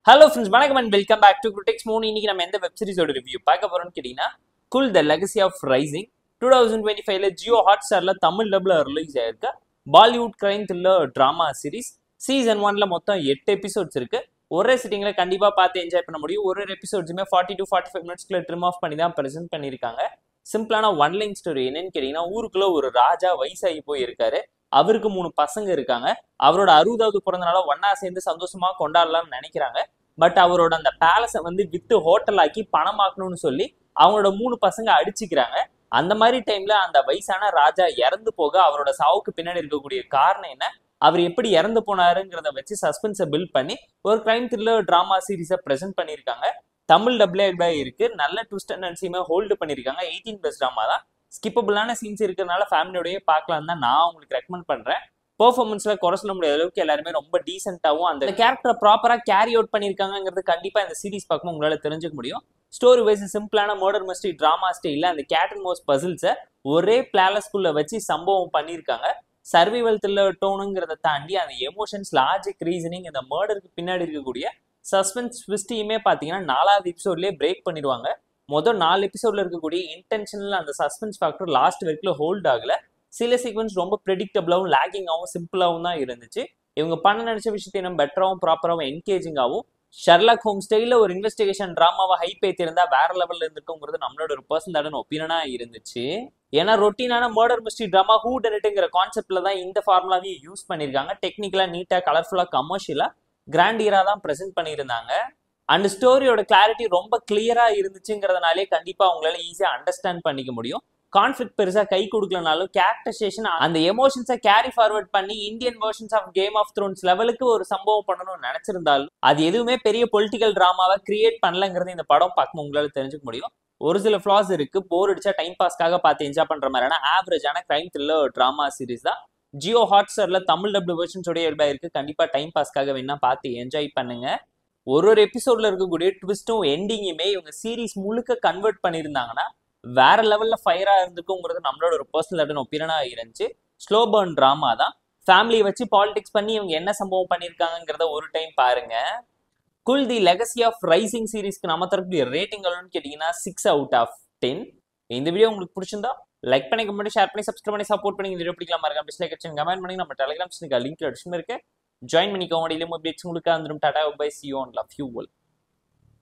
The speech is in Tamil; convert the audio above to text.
Hello friends, வணக்கம் and welcome back to Critex Moon. இன்னைக்கு நம்ம எந்த வெப் சீரிஸோட ரிவ்யூ பார்க்க போறோம்னு கேட்டீங்கன்னா Kull the legacy of Raisingh 2025ல ஜியோ ஹாட்ஸ்டார்ல தமிழ் டப்ல ரிலீஸ் ஆயிருக்க Bollywood crime thriller drama series season 1ல மொத்தம் 8 எபிசோட்ஸ் இருக்கு. ஒரே சிட்டிங்ல கண்டிப்பா பார்த்து என்ஜாய் பண்ண முடியும். ஒரு எபிசோட்ஸுமே 40 to 45 மினிட்ஸ்க்குள்ள ட்ரிம் ஆஃப் பண்ணி தான் பிரசென்ட் பண்ணியிருக்காங்க. சிம்பிளான ஒன் லைன் ஸ்டோரி என்னன்னு கேட்டீங்கன்னா, ஊருக்குள்ள ஒரு ராஜா வயசாகி போயிருக்காரு. அவருக்கு 3 பசங்க இருக்காங்க. அவரோட 60வது பிறந்த நாளை ஒன்னா சேர்ந்து சந்தோஷமா கொண்டாடலாம்னு நினைக்கிறாங்க. பட் அவரோட அந்த பேலஸை வித்து ஹோட்டல் ஆக்கி பணமாக்கணும்னு சொல்லி அவங்களோட 3 பசங்க அடிச்சுக்கிறாங்க. அந்த மாதிரி டைம்ல அந்த வயசான ராஜா இறந்து போக அவரோட சாவுக்கு பின்னாடி இருக்கக்கூடிய காரணம் என்ன, அவர் எப்படி இறந்து போனாருங்கிறத வச்சு சஸ்பென்ஸை பில்ட் பண்ணி ஒரு கிரைம் த்ரில்லர் டிராமா சீரீஸை பிரசென்ட் பண்ணியிருக்காங்க. தமிழ் டப்ளே இருக்கு. நல்ல ட்விஸ்ட் அண்ட் டர்ன்ஸையுமே ஹோல்டு பண்ணியிருக்காங்க. 18+ டிராமா தான். ஸ்கிப்பபிளான சீன்ஸ் இருக்கிறதுனால ஃபேமிலியோடய பார்க்கலாம் தான் நான் உங்களுக்கு ரெக்கமெண்ட் பண்றேன். பெர்ஃபார்மன்ஸ்ல குறை சொல்ல முடியாத அளவுக்கு எல்லாருமே ரொம்ப டீசென்ட்டாகவும் அந்த கேரக்டரை ப்ராப்பரா கேரி அவுட் பண்ணியிருக்காங்கிறது கண்டிப்பா இந்த சீரிஸ் பார்க்கும்போது உங்களால தெரிஞ்சுக்க முடியும். ஸ்டோரி வைஸ் சிம்பிளான மர்டர் மிஸ்ட்ரி டிராமா ஸ்டைல அந்த கேட் அண்ட் மவுஸ் பசில்ஸை ஒரே பிளாலஸ்குள்ள வச்சு சம்பவம் பண்ணியிருக்காங்க. சர்வைவல் த்ரில்லர் டோனுங்கிறத தாண்டி அந்த எமோஷன்ஸ், லாஜிக், ரீசனிங், இந்த மர்டருக்கு பின்னாடி இருக்கக்கூடிய சஸ்பென்ஸ் ட்விஸ்டையுமே பார்த்தீங்கன்னா 4வது எபிசோட்லேயே பிரேக் பண்ணிடுவாங்க. மொதல் 4 எபிசோட்ல இருக்கக்கூடிய இன்டென்ஷனல் அந்த சஸ்பென்ஸ் ஃபேக்டர் லாஸ்ட் வரைக்கும் ஹோல்ட் ஆகல. சில சீக்வன்ஸ் ரொம்ப ப்ரெடிக்டபிளாகவும் லேக்கிங்காகவும் சிம்பிளாகவும் தான் இருந்துச்சு. இவங்க பண்ண நினைச்ச விஷயத்தை நம்ம பெட்டராகவும் ப்ராப்பராகவும் என்கேஜிங்காகவும் ஷெர்லாக் ஹோம் ஸ்டைலில் ஒரு இன்வெஸ்டிகேஷன் ட்ராமாவை ஹைப் ஏற்றிருந்தா வேற லெவலில் இருந்திருக்குங்கிறது நம்மளோட ஒரு பர்சனலான ஒப்பீனியனா இருந்துச்சு. ஏன்னா ரொட்டீனான murder mystery drama who done இட்ங்கிற கான்செப்ட்ல தான் இந்த ஃபார்முலாவையும் யூஸ் பண்ணியிருக்காங்க. டெக்னிக்கலா நீட்டா, கலர்ஃபுல்லா, கமர்ஷியலா, கிராண்டியரா தான் ப்ரெசென்ட் பண்ணியிருந்தாங்க. அண்ட் ஸ்டோரியோட கிளாரிட்டி ரொம்ப கிளியரா இருந்துச்சுங்கிறதுனாலே கண்டிப்பா அவங்களால ஈஸியா அண்டர்ஸ்டாண்ட் பண்ணிக்க முடியும். கான்ஃபிளிக்ட் பெருசா கை கொடுக்கலனாலும் கேரக்டரைசேஷன் அந்த எமோஷன்ஸை கேரி ஃபார்வர்ட் பண்ணி Indian versions of Game of Thrones லெவலுக்கு ஒரு சம்பவம் பண்ணணும்னு நினைச்சிருந்தாலும் அது எதுவுமே பெரிய பொலிட்டிக்கல் டிராமாவை கிரியேட் பண்ணலங்கிறது இந்த படம் பார்க்கும்போது உங்களால தெரிஞ்சுக்க முடியும். ஒரு சில ஃபிளாஸ் இருக்கு. போர் அடிச்சா டைம் பாஸ்க்காக பார்த்து என்ஜாய் பண்ற மாதிரியான ஆவரேஜான கிரைம் த்ரில்லர் டிராமா சீரிஸ் தான். ஜியோ ஹாட்ஸ்டார்ல தமிழ் டப்டு வெர்ஷன்ஸோட இருக்கு. கண்டிப்பா டைம் பாஸ்க்காக வேணா பார்த்து என்ஜாய் பண்ணுங்க. ஒரு எபிசோட்ல இருக்கக்கூடிய ட்விஸ்டும் எண்டிங்குமே இவங்க சீரீஸ் முழுக்க கன்வெர்ட் பண்ணியிருந்தாங்கன்னா வேற லெவல்ல ஃபயரா இருந்துக்குங்கிறது நம்மளோட ஒரு பர்சனல் ஒப்பீனியனா இருந்துச்சு. ஸ்லோ பர்ன் டிராமா தான். ஃபேமிலியை வச்சு பாலிடிக்ஸ் பண்ணி இவங்க என்ன சம்பவம் பண்ணியிருக்காங்கிறத ஒரு டைம் பாருங்க. குல் தி லெகசி ஆஃப் ரைசிங் சீரீஸ்க்கு நம்ம தரக்கூடிய ரேட்டிங் எவ்வளோன்னு கேட்டீங்கன்னா 6 out of 10. இந்த வீடியோ உங்களுக்கு பிடிச்சிருந்தா லைக் பண்ணி, கமெண்ட், ஷேர் பண்ணி, சப்ஸ்கிரைப் பண்ணி சப்போர்ட் பண்ணி இந்த வீடியோ பிடிக்கலாம் மறக்காம டிஸ்லைக் அடிச்சு கமெண்ட் பண்ணி நம்ம டெலிகிராம் லிங்க் டிஸ்கிரிப்ஷன்ல இருக்கு. ஜாயின் பண்ணிக்கோங்க. டெய்லி அப்டேட்ஸ் உங்களுக்கு வந்துடும். Tata bye, see you and love you all.